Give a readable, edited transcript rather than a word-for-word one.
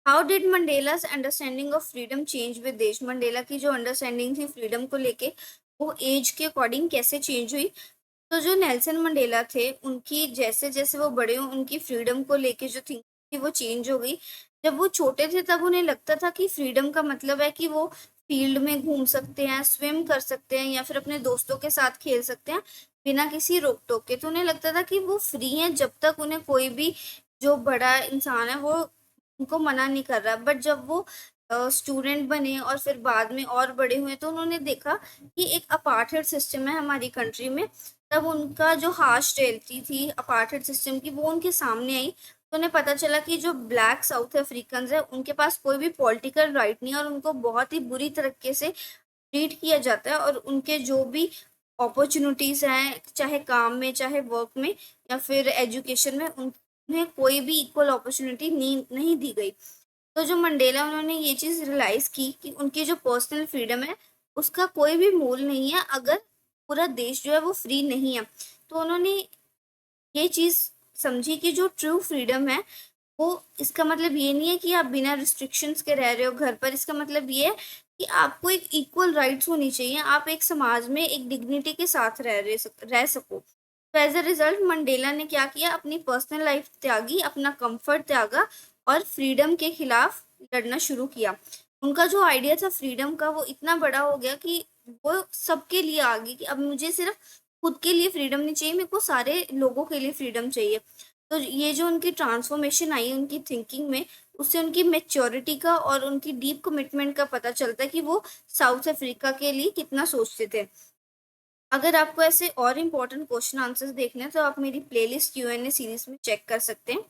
How did Mandela's understanding of freedom change with age? Mandela की जो understanding थी freedom को लेके वो एज के अकॉर्डिंग कैसे चेंज हुई? तो जो नेल्सन मंडेला थे उनकी जैसे जैसे वो बड़े हुए उनकी फ्रीडम को लेके जो थिंकिंग थी वो चेंज हो गई। जब वो छोटे थे तब उन्हें लगता था कि फ्रीडम का मतलब है कि वो फील्ड में घूम सकते हैं, स्विम कर सकते हैं या फिर अपने दोस्तों के साथ खेल सकते हैं बिना किसी रोक टोक के। तो उन्हें लगता था कि वो फ्री हैं जब तक उन्हें कोई भी जो बड़ा इंसान है वो उनको मना नहीं कर रहा। बट जब वो स्टूडेंट बने और फिर बाद में और बड़े हुए तो उन्होंने देखा कि एक अपार्थाइड सिस्टम है हमारी कंट्री में। तब उनका जो हार्श रियलिटी थी अपार्थाइड सिस्टम की वो उनके सामने आई। तो उन्हें पता चला कि जो ब्लैक साउथ अफ्रीकन है उनके पास कोई भी पॉलिटिकल राइट नहीं है और उनको बहुत ही बुरी तरीके से ट्रीट किया जाता है और उनके जो भी अपॉर्चुनिटीज हैं चाहे काम में चाहे वर्क में या फिर एजुकेशन में उन्हें कोई भी इक्वल अपॉर्चुनिटी नहीं दी गई। तो जो मंडेला उन्होंने ये चीज रियलाइज की कि उनकी जो पर्सनल फ्रीडम है उसका कोई भी मोल नहीं है अगर पूरा देश जो है वो फ्री नहीं है। तो उन्होंने ये चीज समझी कि जो ट्रू फ्रीडम है वो इसका मतलब ये नहीं है कि आप बिना रिस्ट्रिक्शंस के रह रहे हो घर पर। इसका मतलब ये है कि आपको एक इक्वल राइट्स होनी चाहिए, आप एक समाज में एक डिग्निटी के साथ रह सको। तो एज अ रिजल्ट मंडेला ने क्या किया, अपनी पर्सनल लाइफ त्यागी, अपना कंफर्ट त्यागा और फ्रीडम के खिलाफ लड़ना शुरू किया। उनका जो आइडिया था फ्रीडम का वो इतना बड़ा हो गया कि वो सबके लिए आ गई कि अब मुझे सिर्फ खुद के लिए फ्रीडम नहीं चाहिए, मेरे को सारे लोगों के लिए फ्रीडम चाहिए। तो ये जो उनकी ट्रांसफॉर्मेशन आई उनकी थिंकिंग में, उससे उनकी मैच्योरिटी का और उनकी डीप कमिटमेंट का पता चलता है कि वो साउथ अफ्रीका के लिए कितना सोचते थे। अगर आपको ऐसे और इम्पोर्टेंट क्वेश्चन आंसर्स देखने हैं तो आप मेरी प्लेलिस्ट Q&A सीरीज में चेक कर सकते हैं।